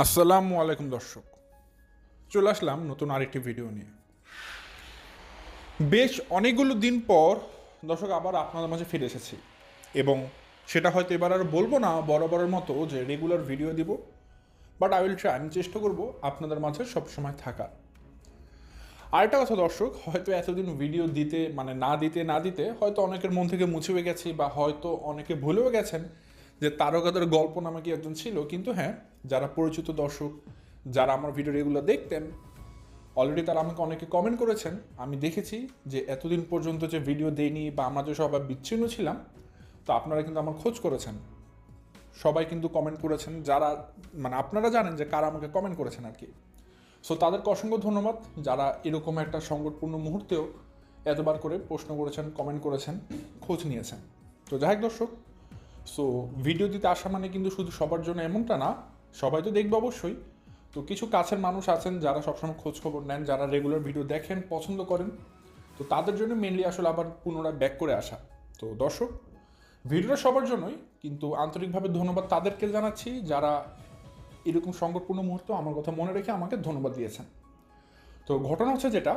আসসালামু আলাইকুম দর্শক, চলে আসলাম নতুন আরেকটি ভিডিও নিয়ে। বেশ অনেকগুলো দিন পর দর্শক আবার আপনাদের মাঝে ফিরে এসেছি এবং সেটা হয়তো এবার আর বলবো না বরাবরের মতো যে রেগুলার ভিডিও দিব, বাট আই উইল ট্রাই, আমি চেষ্টা করব আপনাদের মাঝে সবসময় থাকা। আরেকটা কথা দর্শক, হয়তো এতদিন ভিডিও দিতে না দিতে হয়তো অনেকের মন থেকে মুছেও গেছি বা হয়তো অনেকে ভুলেও গেছেন যে তারকাদের গল্প নামে কি একজন ছিল। কিন্তু হ্যাঁ, যারা পরিচিত দর্শক, যারা আমার ভিডিও রেগুলার দেখতেন, অলরেডি তারা আমাকে অনেকে কমেন্ট করেছেন। আমি দেখেছি যে এতদিন পর্যন্ত যে ভিডিও দেইনি বা আমরা যে সবাই বিচ্ছিন্ন ছিলাম, তো আপনারা কিন্তু আমার খোঁজ করেছেন, সবাই কিন্তু কমেন্ট করেছেন। যারা আপনারা জানেন যে কারা আমাকে কমেন্ট করেছেন আর কি। সো তাদেরকে অসংখ্য ধন্যবাদ, যারা এরকম একটা সংকটপূর্ণ মুহূর্তেও এতবার করে প্রশ্ন করেছেন, কমেন্ট করেছেন, খোঁজ নিয়েছেন। তো যাই হোক দর্শক, সো ভিডিও দিতে আসা মানে কিন্তু শুধু সবার জন্য এমনটা না, সবাই তো দেখবে অবশ্যই। তো কিছু কাছের মানুষ আছেন যারা সবসময় খোঁজ খবর নেন, যারা রেগুলার ভিডিও দেখেন, পছন্দ করেন, তো তাদের জন্য মেনলি আসলে আবার পুনরায় ব্যাক করে আসা। তো দর্শক, ভিডিওটা সবার জন্যই, কিন্তু আন্তরিকভাবে ধন্যবাদ তাদেরকে জানাচ্ছি যারা এরকম সংকটপূর্ণ মুহূর্তে আমার কথা মনে রেখে আমাকে ধন্যবাদ দিয়েছেন। তো ঘটনা হচ্ছে যেটা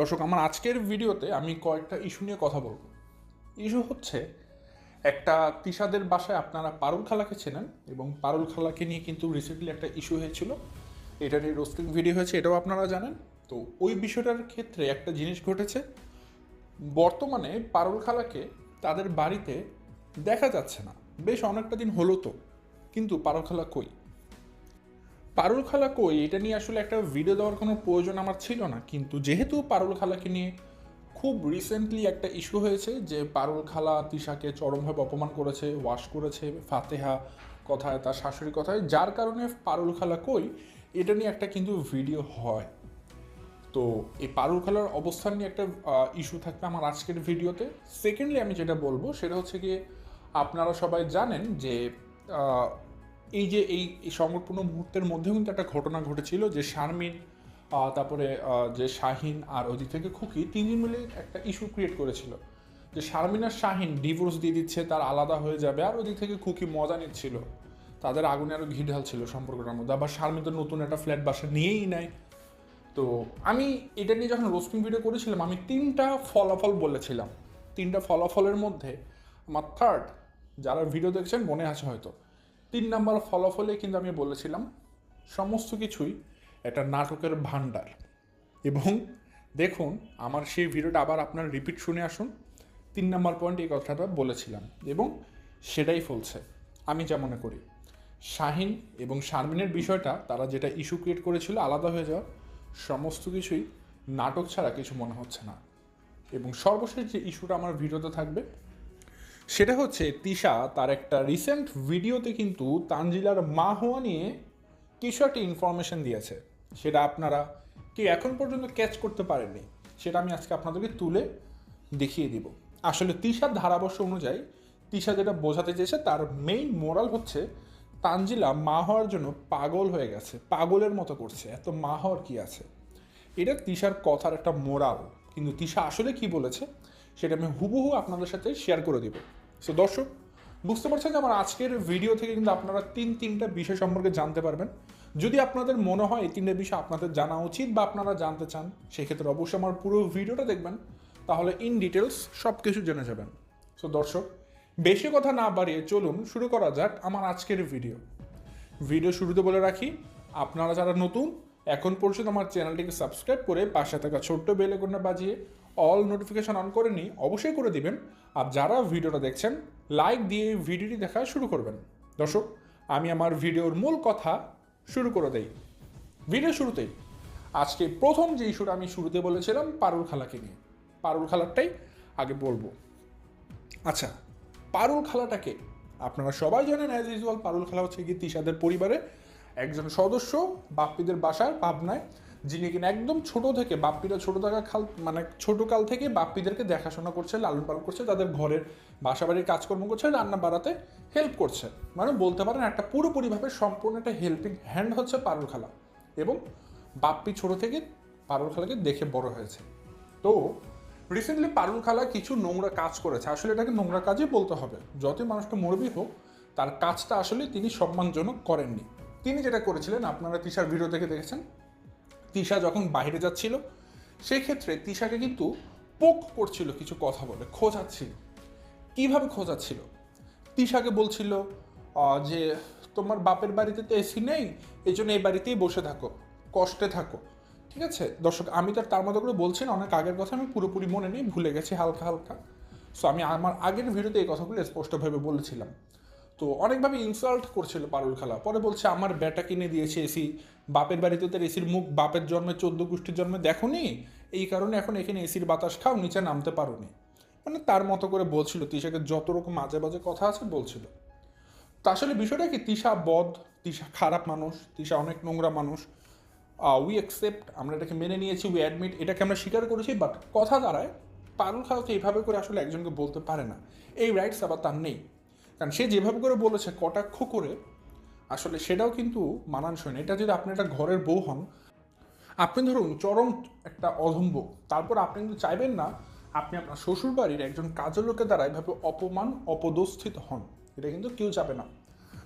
দর্শক, আমার আজকের ভিডিওতে আমি কয়েকটা ইস্যু নিয়ে কথা বলবো। ইস্যু হচ্ছে একটা তিশাদের বাসায় আপনারা পারুল খালাকে চেনেন, এবং পারুল খালাকে নিয়ে কিন্তু রিসেন্টলি একটা ইস্যু হয়েছিল, এটা নিয়ে রোস্টিং ভিডিও হয়েছে, এটাও আপনারা জানেন। তো ওই বিষয়টার ক্ষেত্রে একটা জিনিস ঘটেছে, বর্তমানে পারুল খালাকে তাদের বাড়িতে দেখা যাচ্ছে না, বেশ অনেকটা দিন হলো তো, কিন্তু পারুল খালা কই, পারুল খালা কই, এটা নিয়ে আসলে একটা ভিডিও দেওয়ার কোনো প্রয়োজন আমার ছিল না। কিন্তু যেহেতু পারুল খালাকে নিয়ে খুব রিসেন্টলি একটা ইস্যু হয়েছে যে পারুল খালা তিশাকে চরমভাবে অপমান করেছে, ওয়াশ করেছে ফাতেহা কথায়, তার শাশুড়ি কথায়, যার কারণে পারুল খালা কই এটা নিয়ে একটা কিন্তু ভিডিও হয়। তো এই পারুল খালার অবস্থান নিয়ে একটা ইস্যু থাকবে আমার আজকের ভিডিওতে। সেকেন্ডলি আমি যেটা বলবো সেটা হচ্ছে গিয়ে, আপনারা সবাই জানেন যে এই যে এই সংকটপূর্ণ মুহূর্তের মধ্যেও কিন্তু একটা ঘটনা ঘটেছিল যে শারমিন, তারপরে যে শাহিন আর ওদিক থেকে খুকি, তিনজন মিলে একটা ইস্যু ক্রিয়েট করেছিল যে শারমিন আর শাহিন ডিভোর্স দিয়ে দিচ্ছে, তার আলাদা হয়ে যাবে, আর ওদিক থেকে খুকি মজা নিচ্ছিল, তাদের আগুনে আরও ঘি ঢালছিল সম্পর্কটার মধ্যে। আবার শারমিন তো নতুন একটা ফ্ল্যাট বাসা নিয়েই নেয়। তো আমি এটা নিয়ে যখন রোস্টিং ভিডিও করেছিলাম, আমি তিনটা ফলাফল বলেছিলাম। তিনটা ফলাফলের মধ্যে আমার থার্ড, যারা ভিডিও দেখছেন মনে আছে হয়তো, 3 নম্বর ফলাফলে কিন্তু আমি বলেছিলাম সমস্ত কিছুই একটা নাটকের ভাণ্ডার। এবং দেখুন, আমার সেই ভিডিওটা আবার আপনার রিপিট শুনে আসুন, 3 নম্বর পয়েন্ট এই কথাটা বলেছিলাম এবং সেটাই ফলছে। আমি যা মনে করি, শাহিন এবং শারমিনের বিষয়টা, তারা যেটা ইস্যু ক্রিয়েট করেছিল আলাদা হয়ে যাওয়া, সমস্ত কিছুই নাটক ছাড়া কিছু মনে হচ্ছে না। এবং সর্বশেষ যে ইস্যুটা আমার ভিডিওতে থাকবে সেটা হচ্ছে তিশা তার একটা রিসেন্ট ভিডিওতে কিন্তু তানজিলার মা হওয়া নিয়ে কিছু একটা ইনফরমেশন দিয়েছে, সেটা আপনারা কি এখন পর্যন্ত ক্যাচ করতে পারেননি, সেটা আমি আজকে আপনাদেরকে তুলে দেখিয়ে দিব। আসলে তিশার ধারাবর্ষ অনুযায়ী তিশা যেটা বোঝাতে চেয়েছে, তার মেইন মোরাল হচ্ছে তানজিলা মা হওয়ার জন্য পাগল হয়ে গেছে, পাগলের মতো করছে, এত মা হওয়ার কি আছে, এটা তিশার কথার একটা মোরাল। কিন্তু তিশা আসলে কি বলেছে সেটা আমি হুবহু আপনাদের সাথে শেয়ার করে দিব। সো দর্শক, বুঝতে পারছেন যে আমার আজকের ভিডিও থেকে কিন্তু আপনারা তিনটা বিষয় সম্পর্কে জানতে পারবেন। যদি আপনাদের মনে হয় এই 3টা বিষয় আপনাদের জানা উচিত বা আপনারা জানতে চান, সেক্ষেত্রে অবশ্যই আমার পুরো ভিডিওটা দেখবেন, তাহলে ইন ডিটেলস সব কিছু জেনে যাবেন। সো দর্শক, বেশি কথা না বাড়িয়ে চলুন শুরু করা যাক আমার আজকের ভিডিও শুরুতে বলে রাখি, আপনারা যারা নতুন এখন পর্যন্ত আমার চ্যানেলটিকে সাবস্ক্রাইব করে পাশে থাকা ছোট্ট বেল আইকনটা বাজিয়ে অল নোটিফিকেশন অন করে নিই, অবশ্যই করে দিবেন। আর যারা ভিডিওটা দেখছেন, লাইক দিয়ে ভিডিওটি দেখা শুরু করবেন। দর্শক, আমি আমার ভিডিওর মূল কথা শুরু করে দেই। ভিডিও শুরুতেই আজকে প্রথম যে ইস্যুটা আমি শুরুতে বলেছিলাম পারুল খালাকে নিয়ে, পারুল খালারটাই আগে বলবো। আচ্ছা, পারুল খালাটাকে আপনারা সবাই জানেন, অ্যাজ ইউজুয়াল পারুল খালা হচ্ছে কি তিশাদের পরিবারে একজন সদস্য, বাপ্পিদের বাসার পাবনায়, যিনি কিনা একদম ছোট থেকে, বাপ্পিরা ছোটকাল থেকে বাপ্পিদেরকে দেখাশোনা করছে, লালন পালন করছে, তাদের ঘরের বাসাবাড়ির কাজকর্ম করছে, রান্না বাড়াতে হেল্প করছে, বলতে পারেন একটা পুরোপুরিভাবে সম্পূর্ণ একটা হেল্পিং হ্যান্ড হচ্ছে পারুল খালা। এবং বাপ্পি ছোট থেকে পারুল খালাকে দেখে বড় হয়েছে। তো রিসেন্টলি পারুল খালা কিছু নোংরা কাজ করেছে, আসলে এটাকে নোংরা কাজই বলতে হবে, যতই মানুষটা মরবি হোক, তার কাজটা আসলে তিনি সম্মানজনক করেননি। তিনি যেটা করেছিলেন আপনারা তিশার ভিডিও থেকে দেখেছেন, তিশা যখন বাইরে যাচ্ছিল সেই ক্ষেত্রে তিশাকে কিন্তু পোক করছিল, কিছু কথা বলে খোঁজাচ্ছিল। কিভাবে খোঁজাচ্ছিল? তিশাকে বলছিল যে তোমার বাপের বাড়িতে তো এসি নেই, এই জন্য এই বাড়িতেই বসে থাকো, কষ্টে থাকো। ঠিক আছে দর্শক, আমি তার মতো করে বলছি না, অনেক আগের কথা, আমি পুরোপুরি মনে নেই, ভুলে গেছি হালকা হালকা। সো আমি আমার আগের ভিডিওতে এই কথাগুলো স্পষ্টভাবে বলেছিলাম। তো অনেকভাবে ইনসাল্ট করছিল পারুল খালা, পরে বলছে আমার বেটা কিনে দিয়েছে এসি, বাপের বাড়িতে তার এসির মুখ বাপের জন্মে 14 গোষ্ঠীর জন্মে দেখোনি, এই কারণে এখন এখানে এসির বাতাস খাও, নিচে নামতে পারোনি। মানে তার মতো করে বলছিল, তিশাকে যত রকম মাঝে বাজে কথা আছে বলছিল। তো আসলে বিষয়টা কি, তিশা বদ, তিশা খারাপ মানুষ, তিশা অনেক নোংরা মানুষ। উই অ্যাকসেপ্ট, আমরা এটাকে মেনে নিয়েছি, উই অ্যাডমিট, এটাকে আমরা স্বীকার করেছি। বাট কথা দাঁড়ায় পারুল খালা তো এইভাবে করে আসলে একজনকে বলতে পারে না, এই রাইটস আবার তার নেই। কারণ সে যেভাবে করে বলেছে কটাক্ষ করে, আসলে সেটাও কিন্তু মানানসই না। এটা যদি আপনি একটা ঘরের বউ হন, আপনি ধরুন চরম একটা অধম্ব, তারপর আপনি কিন্তু চাইবেন না আপনি আপনার শ্বশুর বাড়ির একজন কাজের লোকের দ্বারা এভাবে অপমান অপদস্থিত হন, এটা কিন্তু কেউ চাবে না।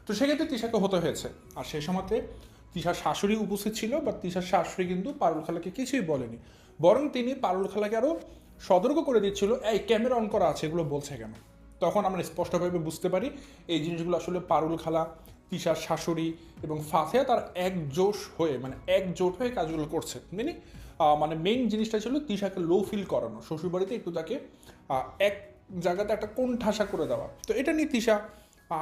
তো সেক্ষেত্রে তিশাকে হতে হয়েছে। আর সেই সময়তে তিশার শাশুড়ি উপস্থিত ছিল, বা তিশার শাশুড়ি কিন্তু পারুল খালাকে কিছুই বলেনি, বরং তিনি পারুল খালাকে আরও সতর্ক করে দিচ্ছিল, এই ক্যামেরা অন করা আছে, এগুলো বলছে কেন। তখন আমরা স্পষ্টভাবে বুঝতে পারি এই জিনিসগুলো আসলে পারুল খালা, তিশার শাশুড়ি এবং ফাতেহা তার একজোশ হয়ে, মানে একজোট হয়ে কাজগুলো করছে। মানে মেইন জিনিসটা ছিল তিশাকে লো ফিল করানো, শ্বশুরবাড়িতে একটু তাকে এক জায়গাতে একটা কোণঠাসা করে দেওয়া। তো এটা নিয়ে তিশা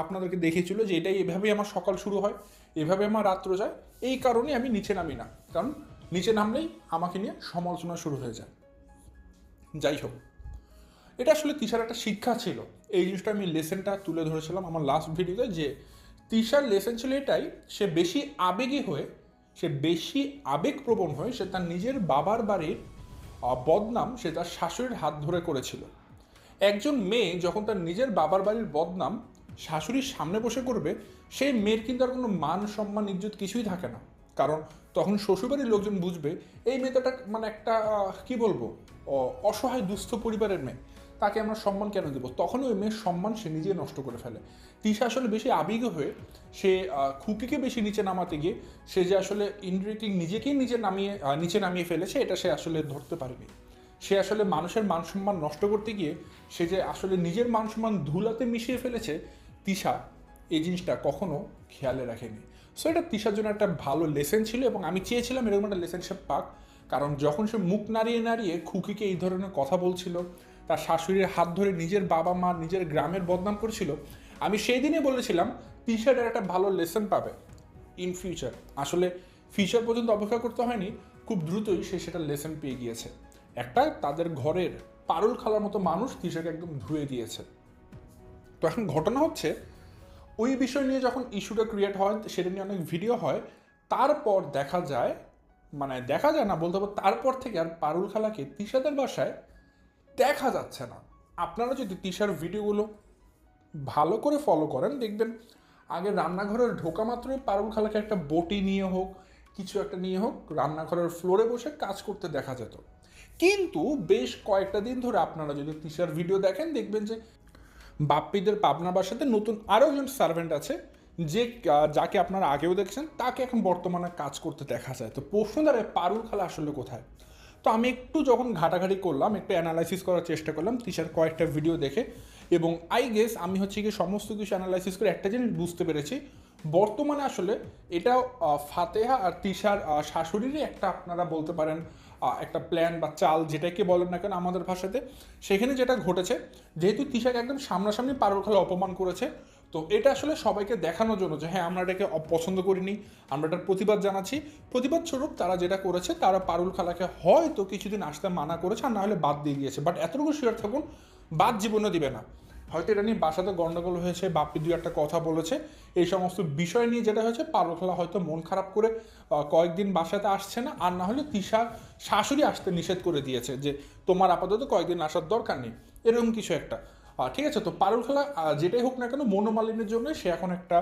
আপনাদেরকে দেখিয়েছিল যে এটাই, এভাবেই আমার সকাল শুরু হয়, এভাবে আমার রাত্র যায়, এই কারণে আমি নিচে নামি না, কারণ নিচে নামলেই আমাকে নিয়ে সমালোচনা শুরু হয়ে যায়। যাই হোক, এটা আসলে তিশার একটা শিক্ষা ছিল। এই জিনিসটা আমি লেসেনটা তুলে ধরেছিলাম আমার লাস্ট ভিডিওতে, যে তিশার লেসেন ছিল এটাই, সে বেশি আবেগী হয়ে, সে বেশি আবেগপ্রবণ হয়ে সে তার নিজের বাবার বাড়ির বদনাম সে তার শাশুড়ির হাত ধরে করেছিল। একজন মেয়ে যখন তার নিজের বাবার বাড়ির বদনাম শাশুড়ির সামনে বসে করবে, সেই মেয়ের কিন্তু আর কোনো মান সম্মান ইজ্জত কিছুই থাকে না। কারণ তখন শ্বশুরবাড়ির লোকজন বুঝবে এই মেয়েটা মানে একটা কি বলবো, অসহায় দুস্থ পরিবারের মেয়ে, তাকে আমরা সম্মান কেন দেবো। তখন ওই মেয়ের সম্মান সে নিজে নষ্ট করে ফেলে। তিশা আসলে বেশি আবেগী হয়ে সে খুকিকে বেশি নিচে নামাতে গিয়ে সে যে আসলে ইনডিরেক্টলি নিজেকেই নিচে নামিয়ে ফেলেছে, এটা সে আসলে ধরতে পারেনি। সে আসলে মানুষের মান সম্মান নষ্ট করতে গিয়ে সে যে আসলে নিজের মান সম্মান ধুলাতে মিশিয়ে ফেলেছে, তিশা এই জিনিসটা কখনো খেয়ালে রাখেনি। সো এটা তিশার জন্য একটা ভালো লেসেন ছিল, এবং আমি চেয়েছিলাম এরকম একটা লেসেন সে পাক। কারণ যখন সে মুখ নাড়িয়ে নাড়িয়ে খুকিকে এই ধরনের কথা বলছিল, তার শাশুড়ির হাত ধরে নিজের বাবা মা নিজের গ্রামের বদনাম করছিল, আমি সেই দিনই বলেছিলাম তিশাটার একটা ভালো লেসেন পাবে ইন ফিউচার। আসলে ফিউচার পর্যন্ত অপেক্ষা করতে হয়নি, খুব দ্রুতই সে সেটা লেসেন পেয়ে গিয়েছে। একটা তাদের ঘরের পারুল খালার মতো মানুষ তিশাকে একদম ধুয়ে দিয়েছে। তো এখন ঘটনা হচ্ছে, ওই বিষয় নিয়ে যখন ইস্যুটা ক্রিয়েট হয়, সেটা নিয়ে অনেক ভিডিও হয়, তারপর দেখা যায়, মানে দেখা যায় না বলতে পারবো, তারপর থেকে আর পারুল খালাকে তিশাদের বাসায় দেখা যাচ্ছে না। আপনারা যদি তিশার ভিডিওগুলো ভালো করে ফলো করেন, দেখবেন আগে রান্নাঘরের ঢোকা মাত্রই পারুল খালাকে একটা বটি নিয়ে হোক, কিছু একটা নিয়ে হোক, রান্নাঘরের ফ্লোরে বসে কাজ করতে দেখা যেত। কিন্তু বেশ কয়েকটা দিন ধরে আপনারা যদি তিশার ভিডিও দেখেন, দেখবেন যে বাপ্পিদের পাবনা বাসাতে নতুন আরও একজন সার্ভেন্ট আছে, যে যাকে আপনারা আগেও দেখছেন, তাকে এখন বর্তমানে কাজ করতে দেখা যায়। তো প্রশ্ন দাঁড়ায় পারুল খালা আসলে কোথায়। তো আমি একটু যখন ঘাটাঘাটি করলাম, একটু অ্যানালাইসিস করার চেষ্টা করলাম তিশার কয়েকটা ভিডিও দেখে, এবং আই গেস আমি হচ্ছে কি সমস্ত কিছু অ্যানালাইসিস করে একটা জিনিস বুঝতে পেরেছি, বর্তমানে আসলে এটা ফাতেহা আর তিশার শাশুড়িরই একটা, আপনারা বলতে পারেন একটা প্ল্যান বা চাল, যেটাকে বলেন না কেন আমাদের ভাষাতে। সেখানে যেটা ঘটেছে, যেহেতু তিশাকে একদম সামনাসামনি পারুল খালা অপমান করেছে, তো এটা আসলে সবাইকে দেখানোর জন্য যে হ্যাঁ আমরা এটাকে অপছন্দ করিনি, আমরা এটার প্রতিবাদ জানাচ্ছি, প্রতিবাদ স্বরূপ তারা যেটা করেছে, তারা পারুল খালাকে হয়তো কিছুদিন আসতে মানা করেছে, আর না হলে বাদ দিয়ে দিয়েছে। বাট এতটুকু শিওর থাকুন, বাদ জীবনও দিবে না। হয়তো এটা নিয়ে বাসাতে গন্ডগোল হয়েছে, বাপ্পি দুই একটা কথা বলেছে, এই সমস্ত বিষয় নিয়ে যেটা হয়েছে, পারুল খালা হয়তো মন খারাপ করে কয়েকদিন বাসাতে আসছে না, আর না হলে তিশার শাশুড়ি আসতে নিষেধ করে দিয়েছে যে তোমার আপাতত কয়েকদিন আসার দরকার নেই, এরকম কিছু একটা। ঠিক আছে, তো পারুল খালা যেটাই হোক না কেন, মনোমালিন্যের জন্য সে এখন একটা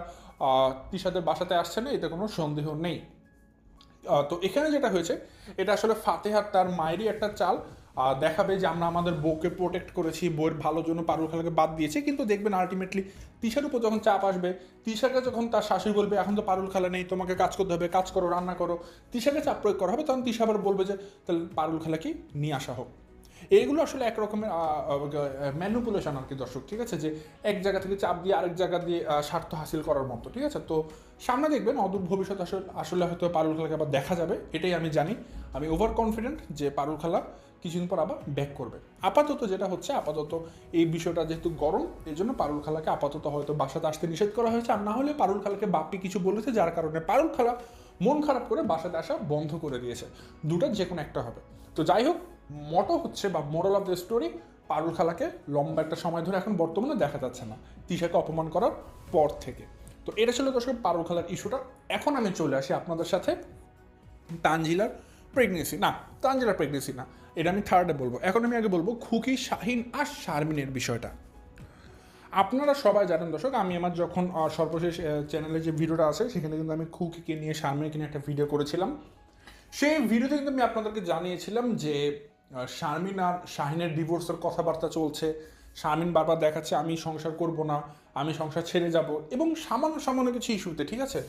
তিশাদের বাসাতে আসছে না, এতে কোনো সন্দেহ নেই। তো এখানে যেটা হয়েছে, এটা আসলে ফাতেহার তার মায়েরই একটা চাল। দেখাবে যে আমরা আমাদের বউকে প্রোটেক্ট করেছি, বউয়ের ভালোর জন্য পারুল খালাকে বাদ দিয়েছে, কিন্তু দেখবেন আলটিমেটলি তিশার উপর যখন চাপ আসবে, তিশাকে যখন তার শাশুড়ি বলবে এখন তো পারুল খালা নেই, তোমাকে কাজ করতে হবে, কাজ করো, রান্না করো, তিশাকে চাপ প্রয়োগ করা হবে, তখন তিশা আবার বলবে যে তাহলে পারুল খালাকে নিয়ে আসা হোক। এইগুলো আসলে এক রকমের ম্যানুপুলেশন আর কি দর্শক, ঠিক আছে, যে এক জায়গা থেকে চাপ দিয়ে আরেক জায়গা দিয়ে স্বার্থ হাসিল করার মতো, ঠিক আছে। তো সামনে দেখবেন অদূর ভবিষ্যৎ আসলে হয়তো পারুল খালাকে আবার দেখা যাবে, এটাই আমি জানি। আমি ওভার কনফিডেন্ট যে পারুল খালা কিছুদিন পর আবার ব্যাক করবে। আপাতত যেটা হচ্ছে, আপাতত এই বিষয়টা যেহেতু গরম, এই জন্য পারুল খালাকে আপাতত হয়তো বাসাতে আসতে নিষেধ করা হয়েছে, আর না হলে পারুল খালাকে বাপ্পি কিছু বলেছে, যার কারণে পারুল খালা মন খারাপ করে বাসাতে আসা বন্ধ করে দিয়েছে। দুটার যে কোনো একটা হবে। তো যাই হোক, মটো হচ্ছে বা মোরাল অফ দ্য স্টোরি, পারুল খালাকে লম্বা একটা সময় ধরে এখন বর্তমানে দেখা যাচ্ছে না, তিশাকে অপমান করার পর থেকে। তো এটা ছিল দর্শক পারুল খালার ইস্যুটা। এখন আমি চলে আসি আপনাদের সাথে তানজিলার প্রেগনেন্সি, না তানজিলার প্রেগনেন্সি না, এটা আমি থার্ডে বলবো। এখন আমি আগে বলবো খুকি, শাহিন আর শারমিনের বিষয়টা। আপনারা সবাই জানেন দর্শক, আমি আমার যখন সর্বশেষ চ্যানেলে যে ভিডিওটা আছে সেখানে কিন্তু আমি খুকিকে নিয়ে শারমিনকে নিয়ে একটা ভিডিও করেছিলাম। সেই ভিডিওতে কিন্তু আমি আপনাদেরকে জানিয়েছিলাম যে শারমিন আর শাহিনের ডিভোর্সের কথাবার্তা চলছে। শারমিন বারবার দেখাচ্ছে আমি সংসার করব না, আমি সংসার ছেড়ে যাব, এবং সামান্য সামান্য কিছু ইস্যুতে, ঠিক আছে,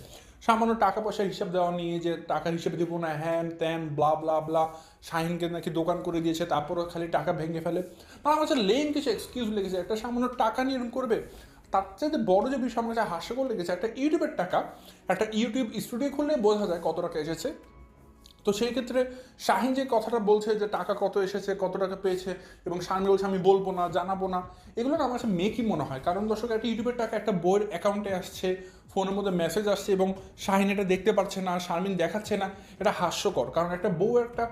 সামান্য টাকা পয়সার হিসাব দেওয়া নিয়ে, যে টাকার হিসেবে দেবো না, হ্যান ত্যান ব্লা ব্লা ব্লা, শাহিনকে নাকি দোকান করে দিয়েছে, তারপরও খালি টাকা ভেঙে ফেলে। মানে আমার কাছে লেন কিছু এক্সকিউজ লেগেছে, একটা সামান্য টাকা নিয়ে এরকম করবে। তার চাইতে বড় যে বিষয় আমার কাছে হাস্যকর লেগেছে, একটা ইউটিউবের টাকা, একটা ইউটিউব স্টুডিও খুললে বোঝা যায় কত টাকা এসেছে। তো সেই ক্ষেত্রে শাহিন যে কথাটা বলছে যে টাকা কত এসেছে, কত টাকা পেয়েছে, এবং শারমিন বলছে আমি বলবো না, জানাবো না, এগুলো না আমার কাছে মেকই মনে হয়। কারণ দর্শক, একটা ইউটিউবের টাকা একটা বইয়ের অ্যাকাউন্টে আসছে, ফোনের মধ্যে মেসেজ আসছে, এবং শাহিন এটা দেখতে পারছে না, শারমিন দেখাচ্ছে না, এটা হাস্যকর। কারণ একটা বউ, একটা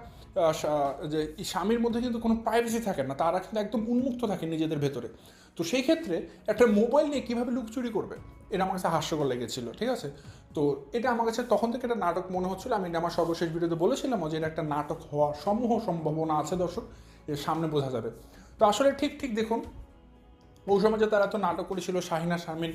যে স্বামীর মধ্যে কিন্তু কোনো প্রাইভেসি থাকে না, তারা কিন্তু একদম উন্মুক্ত থাকে নিজেদের ভেতরে। তো সেই ক্ষেত্রে একটা মোবাইল নিয়ে কীভাবে লুকচুরি করবে, এটা আমার কাছে হাস্যকর লেগেছিল, ঠিক আছে। তো এটা আমার কাছে তখন থেকে একটা নাটক মনে হচ্ছিল। আমি এটা আমার সর্বশেষ ভিডিওতে বলেছিলাম যে এটা একটা নাটক হওয়ার সমূহ সম্ভাবনা আছে দর্শক, এর সামনে বোঝা যাবে। তো আসলে ঠিক ঠিক দেখুন, ওই সময় যে তারা তো নাটক করেছিল শাহিন আর শারমিন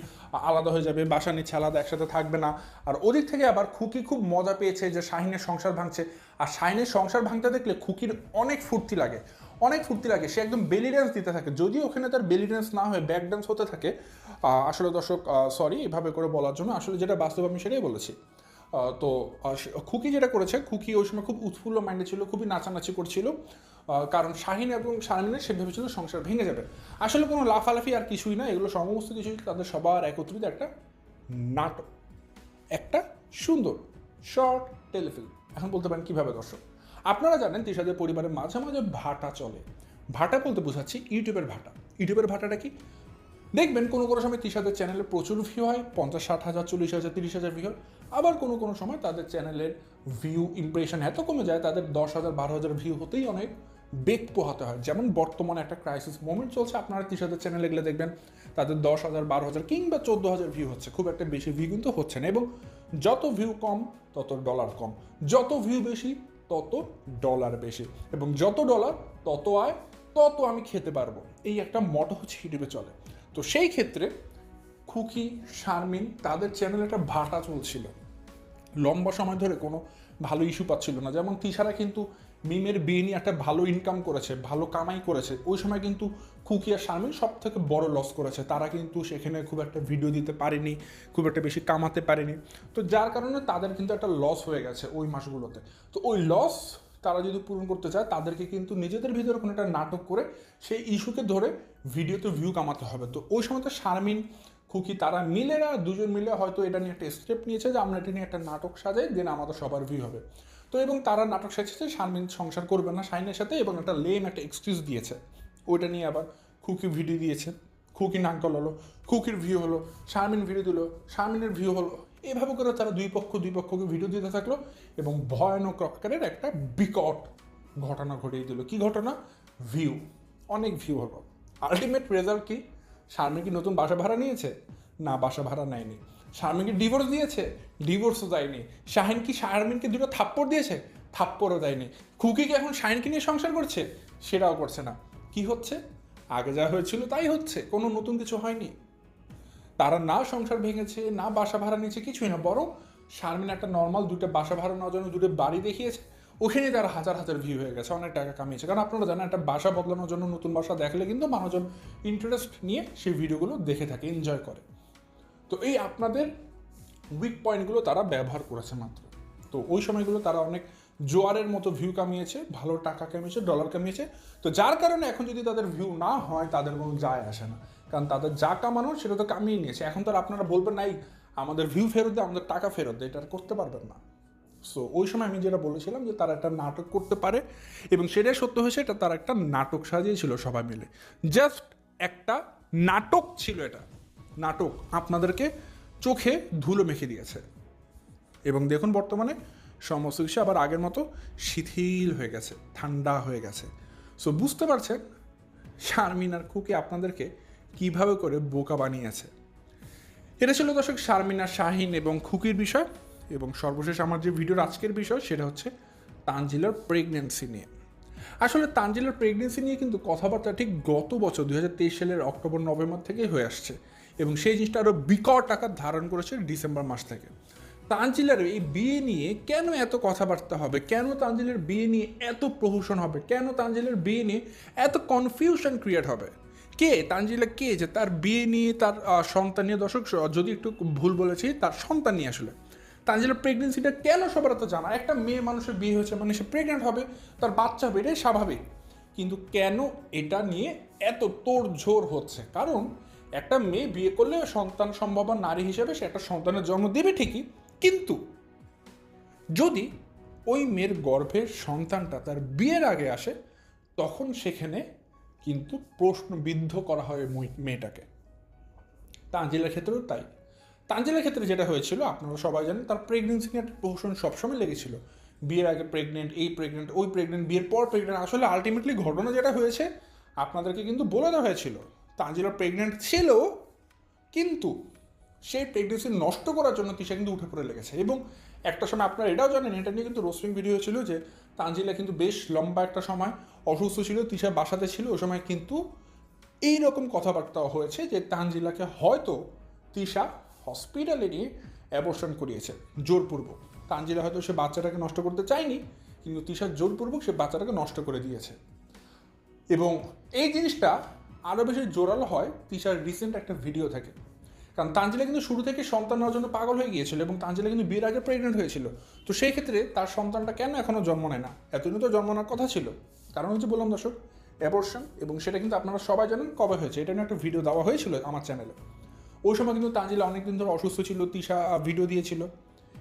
আলাদা হয়ে যাবে, বাসা নিচ্ছে আলাদা, একসাথে থাকবে না। আর ওদিক থেকে আবার খুকি খুব মজা পেয়েছে যে শাহিনের সংসার ভাঙছে, আর শাহিনের সংসার ভাঙতে দেখলে খুকির অনেক ফুর্তি লাগে, অনেক ফুর্তি লাগে। সে একদম বেলি ড্যান্স দিতে থাকে, যদিও ওখানে তার বেলি ড্যান্স না হয়ে ব্যাক ড্যান্স হতে থাকে। আসলে দর্শক সরি এভাবে করে বলার জন্য, আসলে যেটা বাস্তব আমি সেটাই বলেছি। তো খুকি যেটা করেছে, খুকি ওই সময় খুব উৎফুল্ল মাইন্ডে ছিল, খুবই নাচানাচি করছিল, কারণ শাহিন এবং শারমিনের সে ভেবেছিল সংসার ভেঙে যাবে। আসলে কোনো লাফালাফি আর কিছুই না, এগুলো সমস্ত কিছুই তাদের সবার একত্রিত একটা নাটক, একটা সুন্দর শর্ট টেলিফিল্ম। এখন বলতে পারেন কীভাবে দর্শক, আপনারা জানেন তিশাদের পরিবারের মাঝে মাঝে ভাটা চলে। ভাটা বলতে বোঝাচ্ছি ইউটিউবের ভাটা। ইউটিউবের ভাটাটা কি, দেখবেন কোনো কোনো সময় তিশাদের চ্যানেলে প্রচুর ভিউ হয়, 50-60 হাজার, 40 হাজার, 30 হাজার ভিউ হয়। আবার কোনো কোনো সময় তাদের চ্যানেলের ভিউ ইমপ্রেশন এত কমে যায়, তাদের 10 হাজার 12 হাজার ভিউ হতেই অনেক বেগ পোহাতে হয়। যেমন বর্তমানে একটা ক্রাইসিস মোমেন্ট চলছে, আপনারা তিশাদের চ্যানেলে গেলে দেখবেন তাদের 10 হাজার 12 হাজার কিংবা 14 হাজার ভিউ হচ্ছে, খুব একটা বেশি ভিউ কিন্তু হচ্ছে না। এবং যত ভিউ কম তত ডলার কম, যত ভিউ বেশি তত ডলার বেশি, এবং যত ডলার তত আয়, তত আমি খেতে পারবো, এই একটা মটো হচ্ছে ইউটিউবে চলে। তো সেই ক্ষেত্রে খুকি, শারমিন, তাদের চ্যানেলে একটা ভাটা চলছিল, লম্বা সময় ধরে কোনো ভালো ইস্যু পাচ্ছিল না। যেমন তিশারা কিন্তু মিমের বিয়ে নিয়ে একটা ভালো ইনকাম করেছে, ভালো কামাই করেছে, ওই সময় কিন্তু খুকি আর শারমিন সব থেকে বড় লস করেছে। তারা কিন্তু সেখানে খুব একটা ভিডিও দিতে পারেনি, খুব একটা বেশি কামাতে পারেনি। তো যার কারণে তাদের কিন্তু একটা লস হয়ে গেছে ওই মাসগুলোতে। তো ওই লস তারা যদি পূরণ করতে চায়, তাদেরকে কিন্তু নিজেদের ভিতরে কোনো একটা নাটক করে সেই ইস্যুকে ধরে ভিডিওতে ভিউ কামাতে হবে। তো ওই সময় তো শারমিন, খুকি, তারা মিলেরা দুজন মিলে হয়তো এটা নিয়ে একটা স্টেপ নিয়েছে যে আমরা এটা নিয়ে একটা নাটক সাজাই, দেন আমাদের সবার ভিউ হবে। তো এবং তারা নাটক সাজিয়েছে শারমিন সংসার করবে না শাহিনের সাথে, এবং একটা লেম একটা এক্সকিউজ দিয়েছে। ওইটা নিয়ে আবার খুকি ভিডিও দিয়েছে, খুকি নাক গলালো, খুকির ভিউ হলো, শারমিন ভিডিও দিল, শারমিনের ভিউ হলো। এভাবে করে তারা দুই পক্ষকে ভিডিও দিতে থাকলো, এবং ভয়ানক আকারের একটা বিকট ঘটনা ঘটিয়ে দিল। কি ঘটনা? ভিউ, অনেক ভিউ হলো। আলটিমেট রেজাল্ট কি? শারমিন কি নতুন বাসা ভাড়া নিয়েছে? না, বাসা ভাড়া নেয়নি। শারমিন কি ডিভোর্স দিয়েছে? ডিভোর্সও দেয়নি। শাহিন কি শারমিনকে দুটো থাপ্পড় দিয়েছে? থাপ্পড়ও দেয়নি। খুকি কি এখন শাহিনকে নিয়ে সংসার করছে? সেটাও করছে না। কি হচ্ছে? আগে যা হয়েছিল তাই হচ্ছে, কোনো নতুন কিছু হয়নি। তারা না সংসার ভেঙেছে, না বাসা ভাড়া নিয়েছে, কিছুই না, বরং শারমিন একটা নর্মাল দুটো বাসা ভাড়া নেওয়ার জন্য দুটো বাড়ি দেখিয়েছে, ওখানে তার হাজার হাজার ভিউ হয়ে গেছে, অনেক টাকা কামিয়েছে। কারণ আপনারা জানেন একটা বাসা বদলানোর জন্য নতুন বাসা দেখলে কিন্তু মানুষজন ইন্টারেস্ট নিয়ে সেই ভিডিওগুলো দেখে থাকে, এনজয় করে। তো এই আপনাদের উইক পয়েন্টগুলো তারা ব্যবহার করেছে মাত্র। তো ওই সময়গুলো তারা অনেক জোয়ারের মতো ভিউ কামিয়েছে, ভালো টাকা কামিয়েছে, ডলার কামিয়েছে। তো যার কারণে এখন যদি তাদের ভিউ না হয় তাদের কোনো যায় আসে না, কারণ তাদের যা কামানোর সেটা তো কামিয়ে নিয়েছে। এখন তো আর আপনারা বলবেন নাই আমাদের ভিউ ফেরত দেয়, আমাদের টাকা ফেরত দেয়, এটা আর করতে পারবেন না। সো ওই সময় আমি যেটা বলেছিলাম যে তারা একটা নাটক করতে পারে, এবং সেটাই সত্য হয়েছে। এটা তারা একটা নাটক সাজিয়েছিল সবাই মিলে, জাস্ট একটা নাটক ছিল। এটা নাটক আপনাদেরকে চোখে ধুলো মেখে দিয়েছে। এবং দেখুন বর্তমানে সমস্ত কিছু আবার আগের মতো শিথিল হয়ে গেছে, ঠান্ডা হয়ে গেছে। সো বুঝতে পারছেন শারমিন আর খুকি আপনাদেরকে কিভাবে করে বোকা বানিয়েছে। এটা ছিল দর্শক শারমিনা, শাহিন এবং খুকির বিষয়। এবং সর্বশেষ আমার যে ভিডিওর আজকের বিষয় সেটা হচ্ছে তানজিলার প্রেগনেন্সি নিয়ে। আসলে তানজিলার প্রেগনেন্সি নিয়ে কিন্তু কথাবার্তা ঠিক গত বছর 2023 সালের অক্টোবর নভেম্বর থেকেই হয়ে আসছে, এবং সেই জিনিসটা আরও বিকট আকার ধারণ করেছে ডিসেম্বর মাস থেকে। তানজিলার এই বিয়ে নিয়ে কেন এত কথাবার্তা হবে, কেন তানজিলার বিয়ে নিয়ে এত প্রহসন হবে, কেন তানজিলার বিয়ে নিয়ে এত কনফিউশন ক্রিয়েট হবে, কে তানজিলা, কে যে তার বিয়ে নিয়ে, তার সন্তান নিয়ে, দর্শক যদি একটু ভুল বলেছি, তার সন্তান নিয়ে আসলে তানজিলার প্রেগনেন্সিটা কেন সবার এত জানা। একটা মেয়ে মানুষের বিয়ে হয়েছে মানে সে প্রেগনেন্ট হবে, তার বাচ্চা হবে, এটাই স্বাভাবিক। কিন্তু কেন এটা নিয়ে এত তোড়ঝোড় হচ্ছে? কারণ একটা মেয়ে বিয়ে করলে সন্তান সম্ভাবনা নারী হিসেবে সে একটা সন্তানের জন্ম দেবে ঠিকই, কিন্তু যদি ওই মেয়ের গর্ভের সন্তানটা তার বিয়ের আগে আসে, তখন সেখানে কিন্তু প্রশ্নবিদ্ধ করা হয় মেয়েটাকে। তানজিলার ক্ষেত্রেও তাই। তানজিলার ক্ষেত্রে যেটা হয়েছিল আপনারা সবাই জানেন, তার প্রেগনেন্সি নিয়ে একটা প্রহসন সবসময় লেগেছিল। বিয়ের আগে প্রেগনেন্ট, এই প্রেগনেন্ট, ওই প্রেগনেন্ট, বিয়ের পর প্রেগনেন্ট। আসলে আলটিমেটলি ঘটনা যেটা হয়েছে আপনাদেরকে কিন্তু বলে দেওয়া হয়েছিল, তানজিলা প্রেগনেন্ট ছিল, কিন্তু সেই প্রেগনেন্সি নষ্ট করার জন্য তিশা কিন্তু উঠে পড়ে লেগেছে। এবং একটা সময় আপনারা এটাও জানেন, এটা নিয়ে কিন্তু রোস্টিং ভিডিও ছিল যে তানজিলা কিন্তু বেশ লম্বা একটা সময় অসুস্থ ছিল, তিশা বাসাতে ছিল। ওই সময় কিন্তু এইরকম কথাবার্তা হয়েছে যে তানজিলাকে হয়তো তিশা হসপিটালে নিয়ে অ্যাবর্শন করিয়েছে জোরপূর্বক। তানজিলা হয়তো সে বাচ্চাটাকে নষ্ট করতে চায়নি, কিন্তু তিশার জোরপূর্বক সে বাচ্চাটাকে নষ্ট করে দিয়েছে। এবং এই জিনিসটা আরও বেশি জোরালো হয় তিশার রিসেন্ট একটা ভিডিও থেকে। কারণ তানজিলা কিন্তু শুরু থেকে সন্তান নেওয়ার জন্য পাগল হয়ে গিয়েছিল, এবং তানজিলা কিন্তু বিয়ের আগে প্রেগনেন্ট হয়েছিল। তো সেই ক্ষেত্রে তার সন্তানটা কেন এখনও জন্ম নেয় না? এতদিন তো জন্ম নেওয়ার কথা ছিল। কারণ হচ্ছে বললাম দর্শক, অ্যাবর্শন। এবং সেটা কিন্তু আপনারা সবাই জানেন কবে হয়েছে, এটা নিয়ে একটা ভিডিও দেওয়া হয়েছিল আমার চ্যানেলে। ওই সময় কিন্তু তানজিলা অনেকদিন ধরে অসুস্থ ছিল, তিশা ভিডিও দিয়েছিল,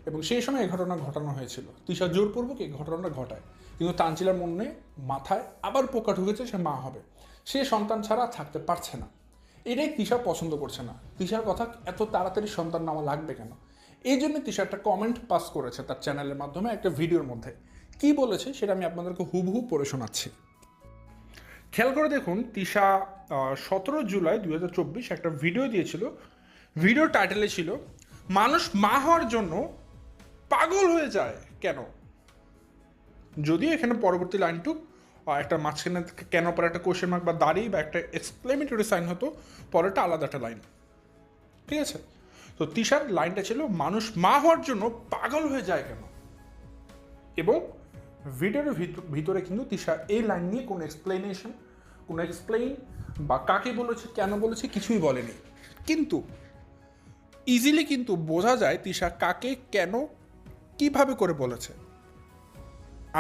এবং সেই সময় এই ঘটনা ঘটানো হয়েছিল। তিশা জোরপূর্বক এই ঘটনাটা ঘটায়, কিন্তু তানজিলার মনে মাথায় আবার পোকা ঢুকেছে, সে মা হবে, সে সন্তান ছাড়া থাকতে পারছে না। এটাই তিশা পছন্দ করছে না। তিশার কথা এত তাড়াতাড়ি সন্তান নেওয়া লাগবে কেন, এই জন্য তিশা একটা কমেন্ট পাস করেছে তার চ্যানেলের মাধ্যমে একটা ভিডিওর মধ্যে। কি বলেছে সেটা আমি আপনাদেরকে হুবহু পড়ে শোনাচ্ছি। খেয়াল করে দেখুন, তিশা 17 জুলাই 2024 একটা ভিডিও দিয়েছিল। ভিডিও টাইটেলে ছিল, মানুষ মা হওয়ার জন্য পাগল হয়ে যায় কেন। যদিও এখানে পরবর্তী লাইনটুক একটা মাঝখানে কেন পরে একটা কোয়েশ্চেন মার্ক বা দাঁড়িয়ে বা একটা এক্সক্লেমেটরি সাইন হতো, পরেরটা আলাদা একটা লাইন। ঠিক আছে, তো তিশার লাইনটা ছিল, মানুষ মা হওয়ার জন্য পাগল হয়ে যায় কেন। এবং ভিডিওর ভিতরে কিন্তু তিশা এই লাইন নিয়ে কোনো এক্সপ্লেইন বা কাকে বলেছে, কেন বলেছে, কিছুই বলেনি। কিন্তু ইজিলি কিন্তু বোঝা যায় তিশা কাকে, কেন, কিভাবে করে বলেছে।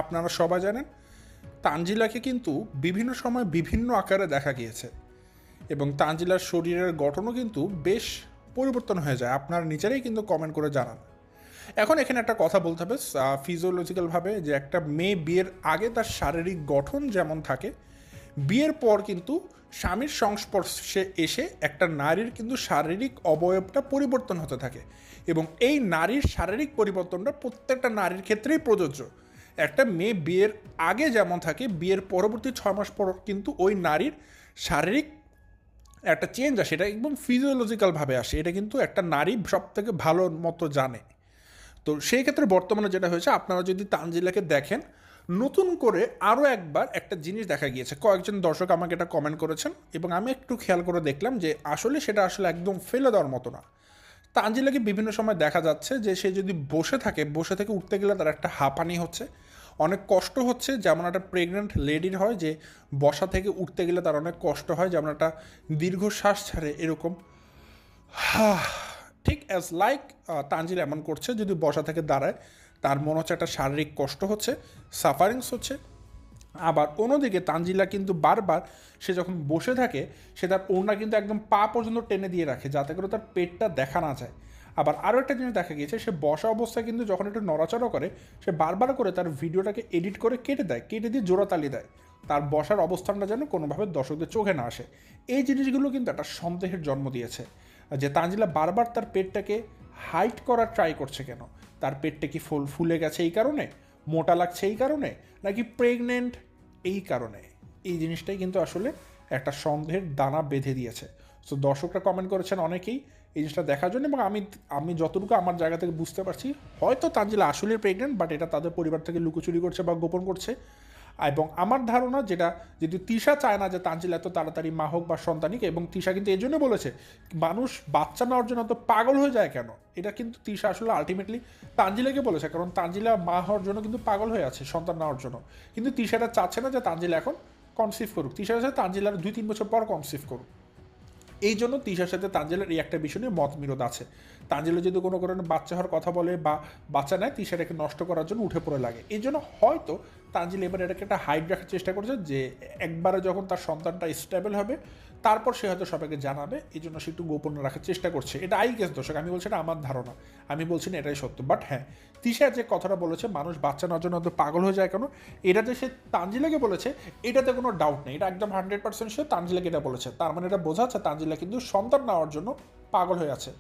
আপনারা সবাই জানেন তানজিলাকে কিন্তু বিভিন্ন সময় বিভিন্ন আকারে দেখা গিয়েছে, এবং তানজিলার শরীরের গঠনও কিন্তু বেশ পরিবর্তন হয়ে যায়। আপনারা নিজেরাই কিন্তু কমেন্ট করে জানান। এখন এখানে একটা কথা বলতে হবে ফিজিওলজিক্যালভাবে, যে একটা মেয়ে বিয়ের আগে তার শারীরিক গঠন যেমন থাকে, বিয়ের পর কিন্তু স্বামীর সংস্পর্শে এসে একটা নারীর কিন্তু শারীরিক অবয়বটা পরিবর্তন হতে থাকে, এবং এই নারীর শারীরিক পরিবর্তনটা প্রত্যেকটা নারীর ক্ষেত্রেই প্রযোজ্য। একটা মেয়ে বিয়ের আগে যেমন থাকে, বিয়ের পরবর্তী 6 মাস পর কিন্তু ওই নারীর শারীরিক একটা চেঞ্জ আসে, এটা একদম ফিজিওলজিক্যালভাবে আসে। এটা কিন্তু একটা নারী সব থেকে ভালো মতো জানে। তো সেই ক্ষেত্রে বর্তমানে যেটা হয়েছে, আপনারা যদি তানজিলাকে দেখেন, নতুন করে আরও একবার একটা জিনিস দেখা গিয়েছে। কয়েকজন দর্শক আমাকে এটা কমেন্ট করেছেন, এবং আমি একটু খেয়াল করে দেখলাম যে আসলে সেটা আসলে একদম ফেলে দেওয়ার মতো না। তানজিলাকে বিভিন্ন সময় দেখা যাচ্ছে যে সে যদি বসে থেকে উঠতে গেলে তার একটা হাঁপানি হচ্ছে, অনেক কষ্ট হচ্ছে, যেমন একটা প্রেগনেন্ট লেডির হয় যে বসা থেকে উঠতে গেলে তার অনেক কষ্ট হয়, যেমন একটা দীর্ঘশ্বাস ছাড়ে এরকম ঠিক অ্যাজ লাইক তানজিল এমন করছে। যদি বসা থেকে দাঁড়ায় তার মনে হচ্ছে একটা শারীরিক কষ্ট হচ্ছে, সাফারিংস হচ্ছে। আবার অন্যদিকে তানজিলা কিন্তু বারবার সে যখন বসে থাকে সে তার ওড়না কিন্তু একদম পা পর্যন্ত টেনে দিয়ে রাখে যাতে করে তার পেটটা দেখা না যায়। আবার আরও একটা জিনিস দেখা গিয়েছে, সে বসা অবস্থায় কিন্তু যখন একটু নড়াচড়া করে সে বারবার করে তার ভিডিওটাকে এডিট করে কেটে দেয়, কেটে দিয়ে জোড়াতালি দেয়, তার বসার অবস্থানটা যেন কোনোভাবে দর্শকদের চোখে না আসে। এই জিনিসগুলো কিন্তু একটা সন্দেহের জন্ম দিয়েছে যে তানজিলা বারবার তার পেটটাকে হাইট করার ট্রাই করছে কেন। তার পেটটা কি ফুলে গেছে এই কারণে, মোটা লাগছে এই কারণে, নাকি প্রেগনেন্ট এই কারণে? এই জিনিসটাই কিন্তু আসলে একটা সন্দেহের দানা বেঁধে দিয়েছে। সো দর্শকরা কমেন্ট করেছেন অনেকেই এই জিনিসটা দেখার জন্য, এবং আমি যতটুকু আমার জায়গা থেকে বুঝতে পারছি হয়তো তানজিলা আসলে প্রেগনেন্ট, বাট এটা তাদের পরিবার থেকে লুকোচুরি করছে বা গোপন করছে। এবং আমার ধারণা যেটা, যদি তিশা চায় না যে তানজিলা এত তাড়াতাড়ি মা হোক বা সন্তানিক, এবং তিশা কিন্তু এই জন্য বলেছে মানুষ বাচ্চা নেওয়ার জন্য তো পাগল হয়ে যায় কেন, এটা কিন্তু তিশা আসলে আলটিমেটলি তানজিলাকে বলেছে, কারণ তানজিলা মা হওয়ার জন্য কিন্তু পাগল হয়ে আছে সন্তান নেওয়ার জন্য। কিন্তু তিশাটা চাচ্ছে না যে তানজিলা এখন কনসিভ করুক, তিশা চাচ্ছে তানজিলার 2-3 বছর পর কনসিভ করুক। এই জন্য তিশার সাথে তানজিলার এই একটা বিষয় নিয়ে মত বিরোধ আছে। তানজিলা যদি কোনো কারণে বাচ্চা হওয়ার কথা বলে বা বাচ্চা নেয়, তিশা এটাকে নষ্ট করার জন্য উঠে পড়ে লাগে। এই জন্য হয়তো তানজিলা এবার এটাকে একটা হাইড রাখার চেষ্টা করছে যে একবারে যখন তার সন্তানটা স্টেবল হবে তারপর সে হয়তো সবাইকে জানাবে, এই জন্য সে একটু গোপন রাখার চেষ্টা করছে। এটা আই গেস দর্শক, আমি বলছি না আমার ধারণা, আমি বলছি না এটাই সত্য। বাট হ্যাঁ, তিশা যে কথাটা বলেছে মানুষ বাচ্চা নেওয়ার জন্য হয়তো পাগল হয়ে যায় কেন, এটা যে সে তানজিলাকে বলেছে এটাতে কোনো ডাউট নেই, এটা একদম 100% সে তানজিলাকে এটা বলেছে। তার মানে এটা বোঝাচ্ছে তানজিলা কিন্তু সন্তান নেওয়ার জন্য পাগল হয়ে আছে।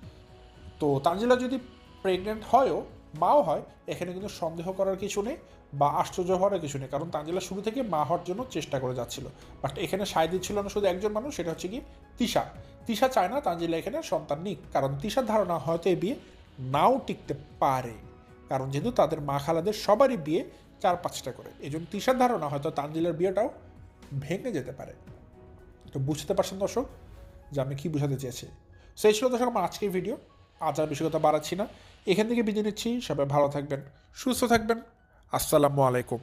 তো তানজিলা যদি প্রেগনেন্ট হয়ও, মাও হয়, এখানে কিন্তু সন্দেহ করার কিছু নেই বা আশ্চর্য হওয়ার কিছু নেই, কারণ তানজিলা শুরু থেকে মা হওয়ার জন্য চেষ্টা করে যাচ্ছিল। বাট এখানে সায় দিচ্ছিল না শুধু একজন মানুষ, সেটা হচ্ছে কি তিশা। তিশা চায় না তানজিলা এখানে সন্তান নিক, কারণ তিশার ধারণা হয়তো এই বিয়ে নাও টিকতে পারে, কারণ যেহেতু তাদের মা খালাদের সবারই বিয়ে 4-5টা করে, এই জন্য তিশার ধারণা হয়তো তানজিলার বিয়েটাও ভেঙে যেতে পারে। তো বুঝতে পারছেন দর্শক যে আমি কী বোঝাতে চেয়েছি। সেই ছিল দর্শক আমার আজকের ভিডিও। আজ আর বিষয়টা বাড়াচ্ছি না, এখান থেকে বিদায় নিচ্ছি। সবাই ভালো থাকবেন, সুস্থ থাকবেন। আসসালামু আলাইকুম।